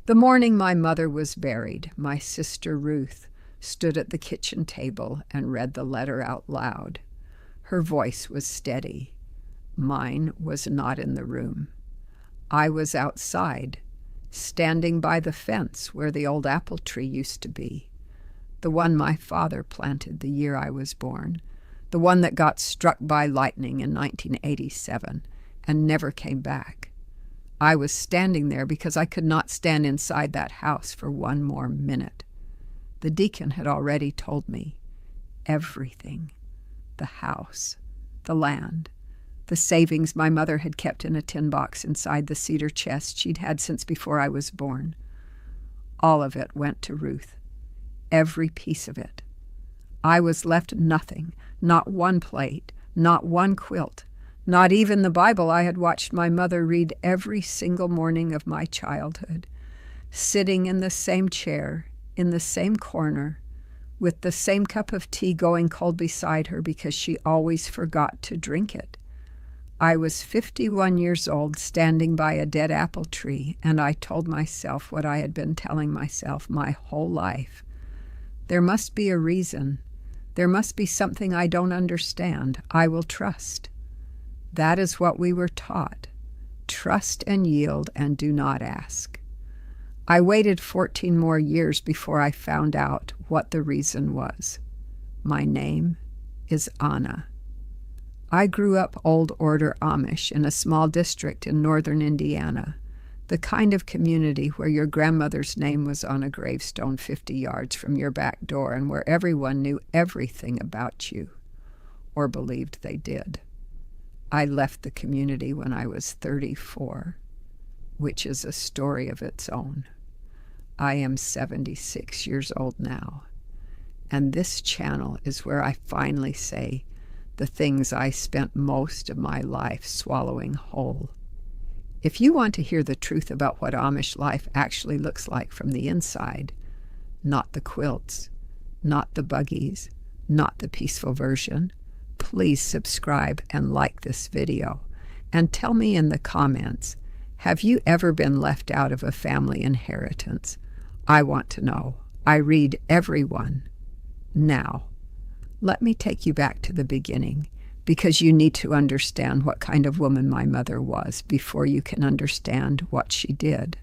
The morning my mother was buried, my sister Ruth stood at the kitchen table and read the letter out loud. Her voice was steady. Mine was not in the room. I was outside, standing by the fence where the old apple tree used to be, the one my father planted the year I was born, the one that got struck by lightning in 1987 and never came back. I was standing there because I could not stand inside that house for one more minute. The deacon had already told me everything: the house, the land, the savings my mother had kept in a tin box inside the cedar chest she'd had since before I was born. All of it went to Ruth, every piece of it. I was left nothing, not one plate, not one quilt, not even the Bible I had watched my mother read every single morning of my childhood, sitting in the same chair, in the same corner, with the same cup of tea going cold beside her because she always forgot to drink it. I was 51 years old, standing by a dead apple tree, and I told myself what I had been telling myself my whole life. There must be a reason. There must be something I don't understand. I will trust. That is what we were taught. Trust and yield and do not ask. I waited 14 more years before I found out what the reason was. My name is Anna. I grew up Old Order Amish in a small district in northern Indiana, the kind of community where your grandmother's name was on a gravestone 50 yards from your back door and where everyone knew everything about you, or believed they did. I left the community when I was 34, which is a story of its own. I am 76 years old now, and this channel is where I finally say the things I spent most of my life swallowing whole. If you want to hear the truth about what Amish life actually looks like from the inside, not the quilts, not the buggies, not the peaceful version, please subscribe and like this video. And tell me in the comments, have you ever been left out of a family inheritance? I want to know. I read everyone. Now, let me take you back to the beginning, because you need to understand what kind of woman my mother was before you can understand what she did.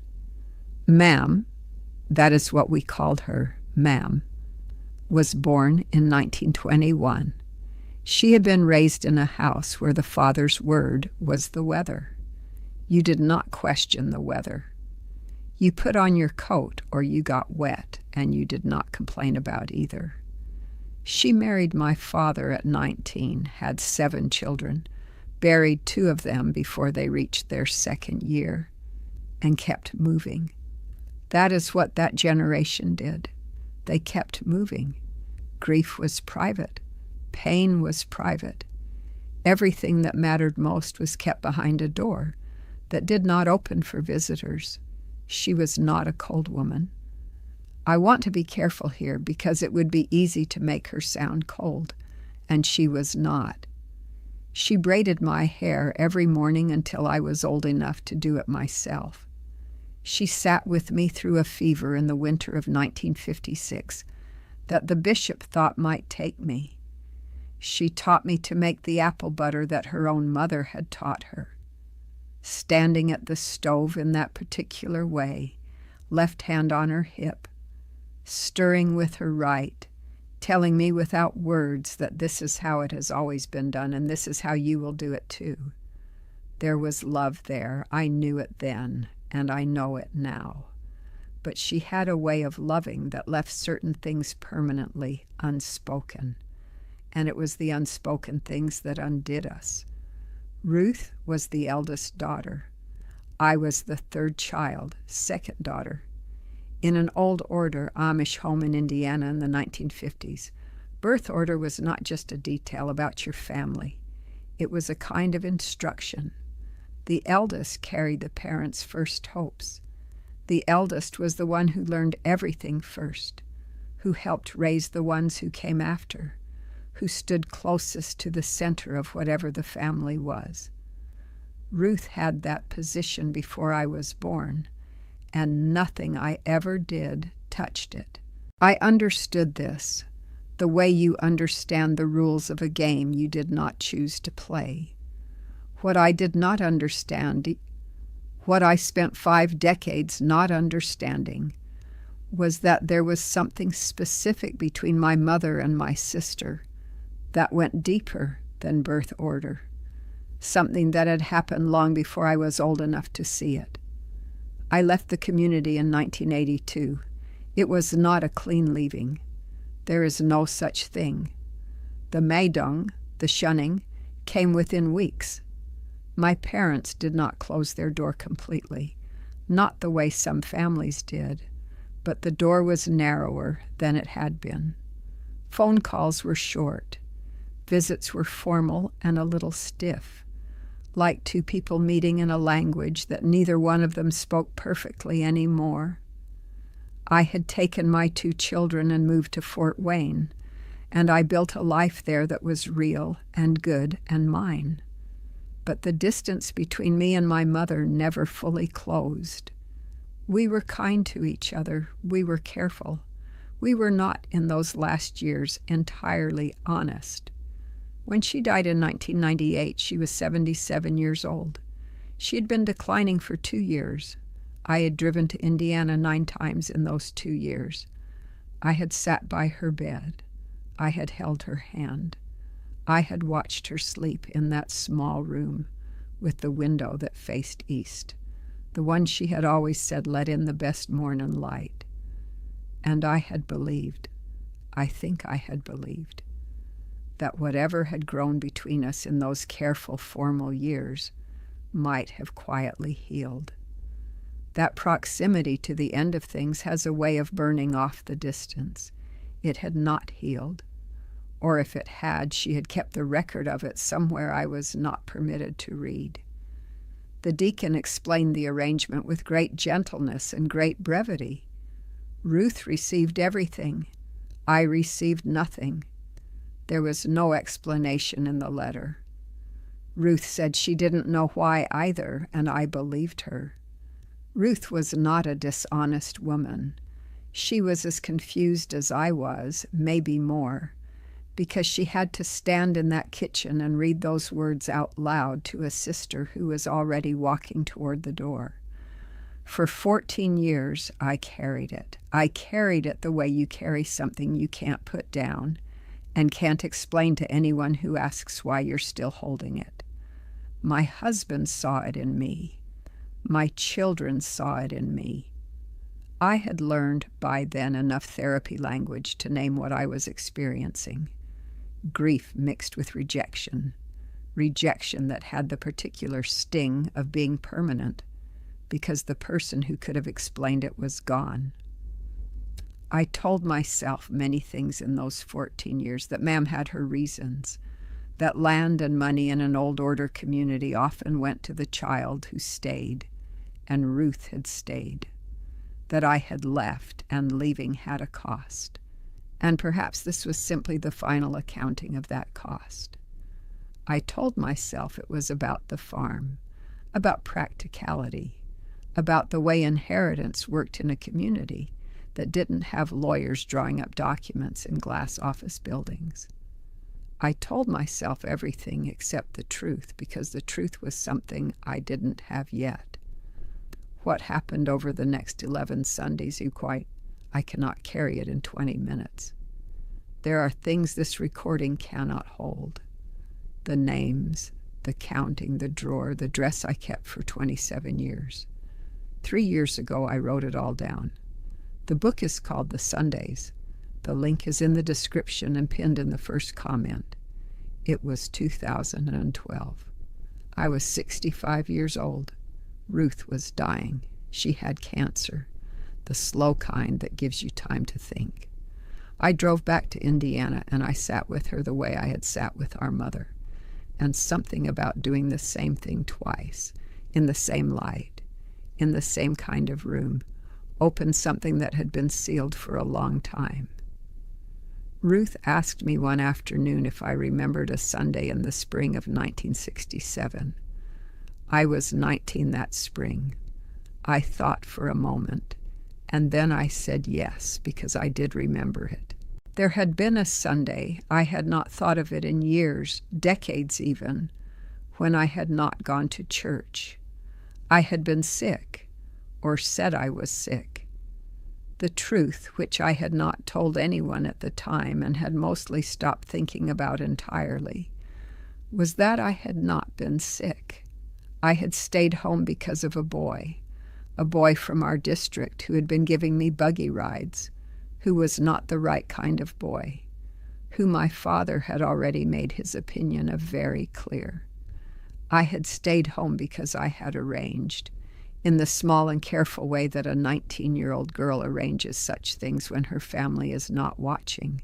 Ma'am, that is what we called her, Ma'am, was born in 1921. She had been raised in a house where the father's word was the weather. You did not question the weather. You put on your coat or you got wet, and you did not complain about either. She married my father at 19, had 7 children, buried 2 of them before they reached their 2nd year, and kept moving. That is what that generation did. They kept moving. Grief was private. Pain was private. Everything that mattered most was kept behind a door that did not open for visitors. She was not a cold woman. I want to be careful here because it would be easy to make her sound cold, and she was not. She braided my hair every morning until I was old enough to do it myself. She sat with me through a fever in the winter of 1956 that the bishop thought might take me. She taught me to make the apple butter that her own mother had taught her. Standing at the stove in that particular way, left hand on her hip, stirring with her right, telling me without words that this is how it has always been done and this is how you will do it too. There was love there. I knew it then, and I know it now. But she had a way of loving that left certain things permanently unspoken, and it was the unspoken things that undid us. Ruth was the eldest daughter. I was the 3rd child, 2nd daughter. In an old order Amish home in Indiana in the 1950s, birth order was not just a detail about your family. It was a kind of instruction. The eldest carried the parents' first hopes. The eldest was the one who learned everything first, who helped raise the ones who came after, who stood closest to the center of whatever the family was. Ruth had that position before I was born, and nothing I ever did touched it. I understood this, the way you understand the rules of a game you did not choose to play. What I did not understand, what I spent 5 decades not understanding, was that there was something specific between my mother and my sister that went deeper than birth order, something that had happened long before I was old enough to see it. I left the community in 1982. It was not a clean leaving. There is no such thing. The meidung, the shunning, came within weeks. My parents did not close their door completely, not the way some families did, but the door was narrower than it had been. Phone calls were short. Visits were formal and a little stiff, like two people meeting in a language that neither one of them spoke perfectly anymore. I had taken my 2 children and moved to Fort Wayne, and I built a life there that was real and good and mine. But the distance between me and my mother never fully closed. We were kind to each other. We were careful. We were not, in those last years, entirely honest. When she died in 1998, she was 77 years old. She had been declining for 2 years. I had driven to Indiana 9 times in those 2 years. I had sat by her bed. I had held her hand. I had watched her sleep in that small room with the window that faced east, the one she had always said let in the best morning light. And I had believed, I think I had believed, that whatever had grown between us in those careful, formal years might have quietly healed. That proximity to the end of things has a way of burning off the distance. It had not healed. Or if it had, she had kept the record of it somewhere I was not permitted to read. The deacon explained the arrangement with great gentleness and great brevity. Ruth received everything. I received nothing. There was no explanation in the letter. Ruth said she didn't know why either, and I believed her. Ruth was not a dishonest woman. She was as confused as I was, maybe more, because she had to stand in that kitchen and read those words out loud to a sister who was already walking toward the door. For 14 years, I carried it. I carried it the way you carry something you can't put down and can't explain to anyone who asks why you're still holding it. My husband saw it in me. My children saw it in me. I had learned by then enough therapy language to name what I was experiencing. Grief mixed with rejection. Rejection that had the particular sting of being permanent, because the person who could have explained it was gone. I told myself many things in those 14 years, that Ma'am had her reasons, that land and money in an old order community often went to the child who stayed, and Ruth had stayed, that I had left and leaving had a cost, and perhaps this was simply the final accounting of that cost. I told myself it was about the farm, about practicality, about the way inheritance worked in a community that didn't have lawyers drawing up documents in glass office buildings. I told myself everything except the truth, because the truth was something I didn't have yet. What happened over the next 11 Sundays, I cannot carry it in 20 minutes. There are things this recording cannot hold. The names, the counting, the drawer, the dress I kept for 27 years. 3 years ago, I wrote it all down. The book is called The Sundays. The link is in the description and pinned in the first comment. It was 2012. I was 65 years old. Ruth was dying. She had cancer, the slow kind that gives you time to think. I drove back to Indiana, and I sat with her the way I had sat with our mother. And something about doing the same thing twice, in the same light, in the same kind of room, opened something that had been sealed for a long time. Ruth asked me one afternoon if I remembered a Sunday in the spring of 1967. I was 19 that spring. I thought for a moment, and then I said yes, because I did remember it. There had been a Sunday, I had not thought of it in years, decades even, when I had not gone to church. I had been sick, or said I was sick. The truth, which I had not told anyone at the time and had mostly stopped thinking about entirely, was that I had not been sick. I had stayed home because of a boy from our district who had been giving me buggy rides, who was not the right kind of boy, who my father had already made his opinion of very clear. I had stayed home because I had arranged, in the small and careful way that a 19-year-old girl arranges such things when her family is not watching,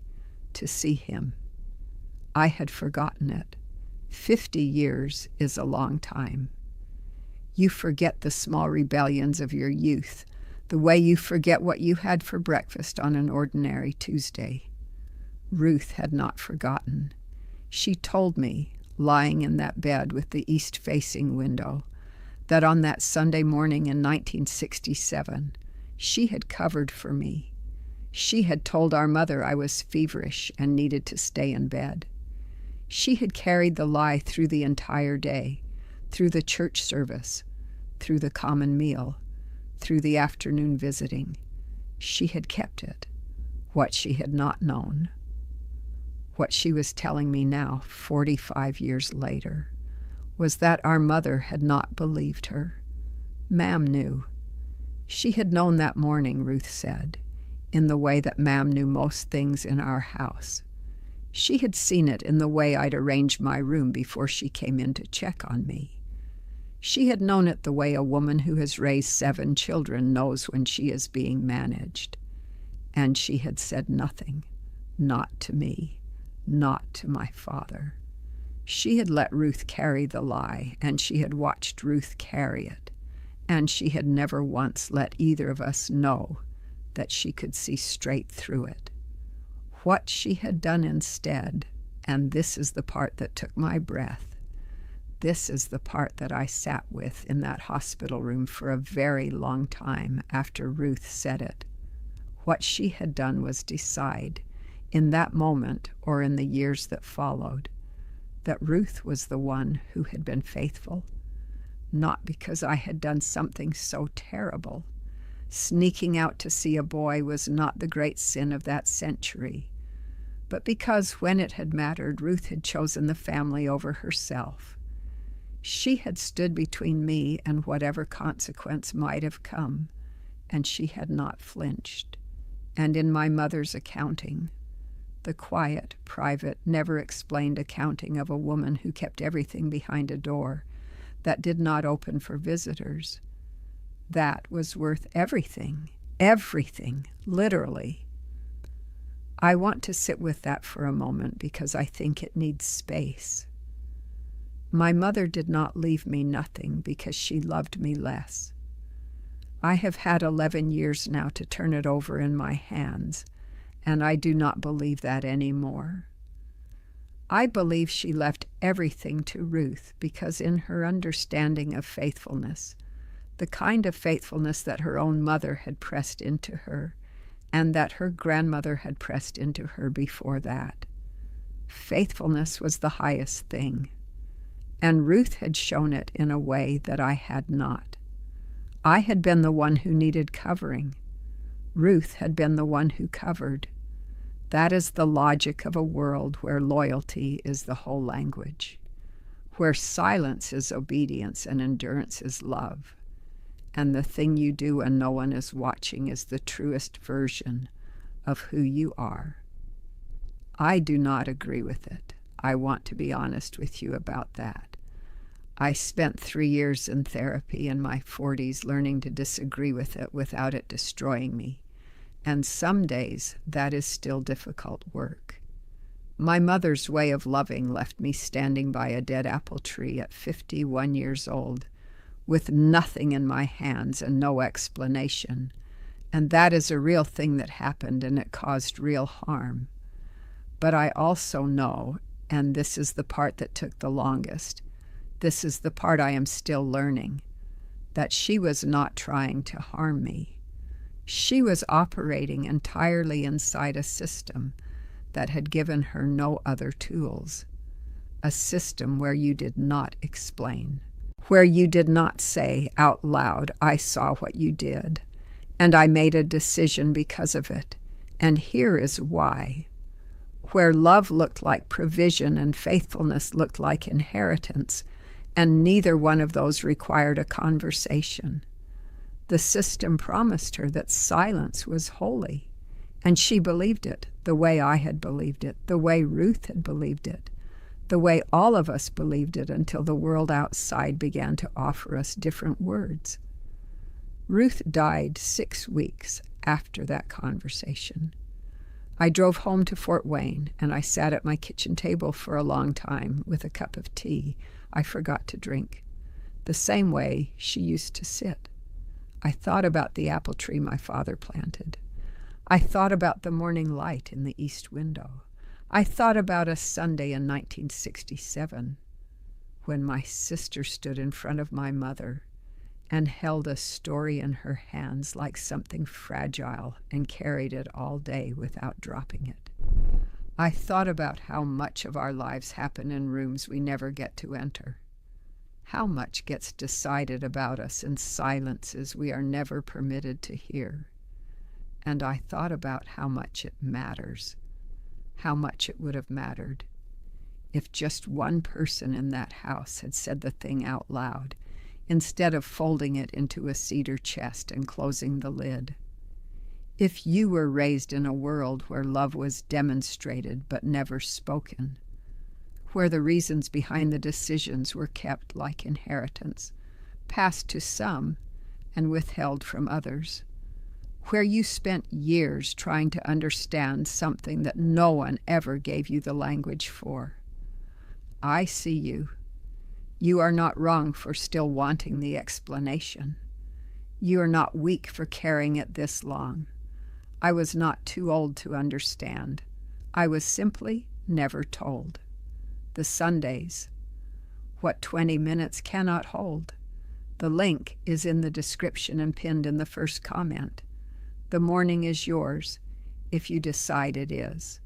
to see him. I had forgotten it. 50 years is a long time. You forget the small rebellions of your youth, the way you forget what you had for breakfast on an ordinary Tuesday. Ruth had not forgotten. She told me, lying in that bed with the east-facing window, that on that Sunday morning in 1967, she had covered for me. She had told our mother I was feverish and needed to stay in bed. She had carried the lie through the entire day, through the church service, through the common meal, through the afternoon visiting. She had kept it, what she had not known. What she was telling me now, 45 years later, was that our mother had not believed her. Ma'am knew. She had known that morning, Ruth said, in the way that Ma'am knew most things in our house. She had seen it in the way I'd arranged my room before she came in to check on me. She had known it the way a woman who has raised 7 children knows when she is being managed. And she had said nothing, not to me, not to my father. She had let Ruth carry the lie, and she had watched Ruth carry it, and she had never once let either of us know that she could see straight through it. What she had done instead, and this is the part that took my breath, this is the part that I sat with in that hospital room for a very long time after Ruth said it. What she had done was decide, in that moment or in the years that followed, that Ruth was the one who had been faithful, not because I had done something so terrible. Sneaking out to see a boy was not the great sin of that century, but because when it had mattered, Ruth had chosen the family over herself. She had stood between me and whatever consequence might have come, and she had not flinched. And in my mother's accounting, the quiet, private, never-explained accounting of a woman who kept everything behind a door that did not open for visitors, that was worth everything, literally. I want to sit with that for a moment because I think it needs space. My mother did not leave me nothing because she loved me less. I have had 11 years now to turn it over in my hands, and I do not believe that anymore. I believe she left everything to Ruth because in her understanding of faithfulness, the kind of faithfulness that her own mother had pressed into her and that her grandmother had pressed into her before that, faithfulness was the highest thing. And Ruth had shown it in a way that I had not. I had been the one who needed covering. Ruth had been the one who covered. That is the logic of a world where loyalty is the whole language, where silence is obedience and endurance is love, and the thing you do when no one is watching is the truest version of who you are. I do not agree with it. I want to be honest with you about that. I spent 3 years in therapy in my 40s learning to disagree with it without it destroying me, and some days that is still difficult work. My mother's way of loving left me standing by a dead apple tree at 51 years old, with nothing in my hands and no explanation, and that is a real thing that happened and it caused real harm. But I also know, and this is the part that took the longest, this is the part I am still learning, that she was not trying to harm me. She was operating entirely inside a system that had given her no other tools, a system where you did not explain, where you did not say out loud, "I saw what you did, and I made a decision because of it, and here is why," where love looked like provision and faithfulness looked like inheritance, and neither one of those required a conversation. The system promised her that silence was holy, and she believed it the way I had believed it, the way Ruth had believed it, the way all of us believed it until the world outside began to offer us different words. Ruth died 6 weeks after that conversation. I drove home to Fort Wayne, and I sat at my kitchen table for a long time with a cup of tea I forgot to drink, the same way she used to sit. I thought about the apple tree my father planted. I thought about the morning light in the east window. I thought about a Sunday in 1967 when my sister stood in front of my mother and held a story in her hands like something fragile and carried it all day without dropping it. I thought about how much of our lives happen in rooms we never get to enter. How much gets decided about us in silences we are never permitted to hear. And I thought about how much it matters, how much it would have mattered if just one person in that house had said the thing out loud, instead of folding it into a cedar chest and closing the lid. If you were raised in a world where love was demonstrated but never spoken, where the reasons behind the decisions were kept like inheritance, passed to some and withheld from others, where you spent years trying to understand something that no one ever gave you the language for. I see you. You are not wrong for still wanting the explanation. You are not weak for carrying it this long. I was not too old to understand. I was simply never told. The Sundays, what 20 minutes cannot hold. The link is in the description and pinned in the first comment. The morning is yours, if you decide it is.